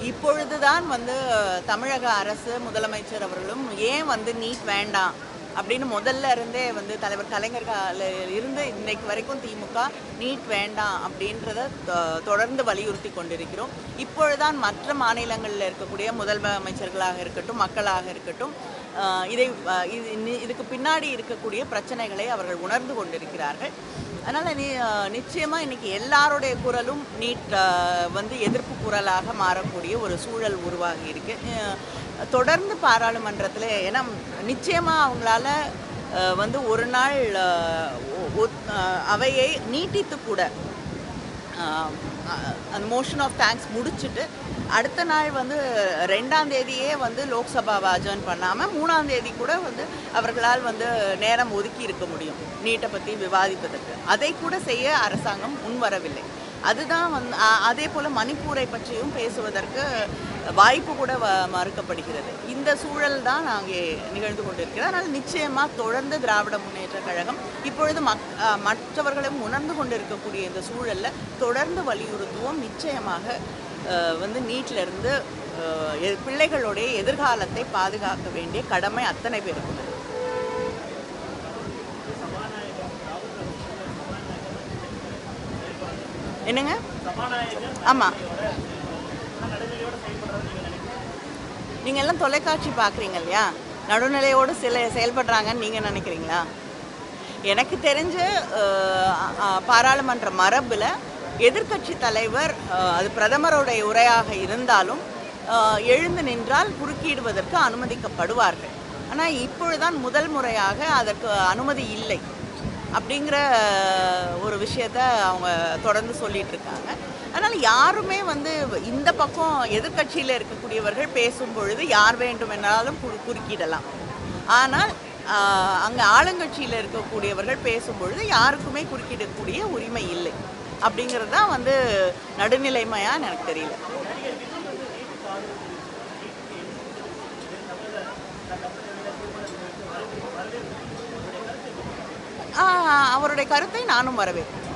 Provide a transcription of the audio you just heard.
இப்பொழுதுதான் வந்து தமிழக அரசு முதலமைச்சர் அவர்களும் ஏன் வந்து நீட் வேண்டாம் அப்படின்னு முதல்ல இருந்தே வந்து தலைவர் கலைஞர் இருந்து இன்னைக்கு வரைக்கும் திமுக நீட் வேண்டாம் அப்படின்றத தொடர்ந்து வலியுறுத்தி கொண்டிருக்கிறோம். இப்பொழுதுதான் மற்ற மாநிலங்களில் இருக்கக்கூடிய முதலமைச்சர்களாக இருக்கட்டும், மக்களாக இருக்கட்டும், இதுக்கு பின்னாடி இருக்கக்கூடிய பிரச்சனைகளை அவர்கள் உணர்ந்து கொண்டிருக்கிறார்கள். அதனால் நிச்சயமாக இன்றைக்கி எல்லாருடைய குரலும் நீட் வந்து எதிர்ப்பு குரலாக மாறக்கூடிய ஒரு சூழல் உருவாகி இருக்கு. தொடர்ந்து பாராளுமன்றத்தில் ஏன்னா நிச்சயமாக அவங்களால வந்து ஒரு நாள் அவையை நீட்டித்து கூட அந்த மோஷன் ஆஃப் தேங்க்ஸ் முடிச்சுட்டு அடுத்த நாள் வந்து 2ஆம் தேதியே வந்து லோக்சபாவை அட்ஜர்ன் பண்ணாமல் 3ஆம் தேதி கூட வந்து அவர்களால் வந்து நேரம் ஒதுக்கி இருக்க முடியும் நீட்டை பற்றி விவாதிப்பதற்கு. அதை கூட செய்ய அரசாங்கம் முன்வரவில்லை. அதுதான் வந்து அதே போல் மணிப்பூரை பற்றியும் பேசுவதற்கு வாய்ப்பு கூட மறுக்கப்படுகிறது. இந்த சூழல் தான் அங்கே நிகழ்ந்து கொண்டிருக்கிறது. அதனால் நிச்சயமாக தொடர்ந்து திராவிட முன்னேற்ற கழகம் இப்பொழுது மற்றவர்களும் உணர்ந்து கொண்டிருக்கக்கூடிய இந்த சூழலில் தொடர்ந்து வலியுறுத்துவோம். நிச்சயமாக வந்து நீட்டிலிருந்து பிள்ளைகளுடைய எதிர்காலத்தை பாதுகாக்க வேண்டிய கடமை அத்தனை பேருக்கும். என்னங்க? ஆமாம், நீங்கள் எல்லாம் தொலைக்காட்சி பார்க்குறீங்க இல்லையா? நடுநிலையோடு செயல்படுறாங்கன்னு நீங்கள் நினைக்கிறீங்களா? எனக்கு தெரிஞ்ச பாராளுமன்ற மரபில் எதிர்க்கட்சி தலைவர் அது பிரதமருடைய உரையாக இருந்தாலும் எழுந்து நின்றால் குறுக்கிடுவதற்கு அனுமதிக்கப்படுவார்கள். ஆனால் இப்பொழுதுதான் முதல் முறையாக அதற்கு அனுமதி இல்லை அப்படிங்கிற ஒரு விஷயத்த அவங்க தொடர்ந்து சொல்லிட்டு இருக்காங்க. அதனால் யாருமே வந்து இந்த பக்கம் எதிர்கட்சியில் இருக்கக்கூடியவர்கள் பேசும் பொழுது யார் வேண்டுமென்றாலும் குறுக்கிடலாம். ஆனால் அங்கே ஆளுங்கட்சியில் இருக்கக்கூடியவர்கள் பேசும் பொழுது யாருக்குமே குறுக்கிடக்கூடிய உரிமை இல்லை. அப்படிங்கிறது தான் வந்து நடுநிலைமையான்னு எனக்கு தெரியல. அவருடைய கருத்தை நானும் வரவேற்கிறேன்.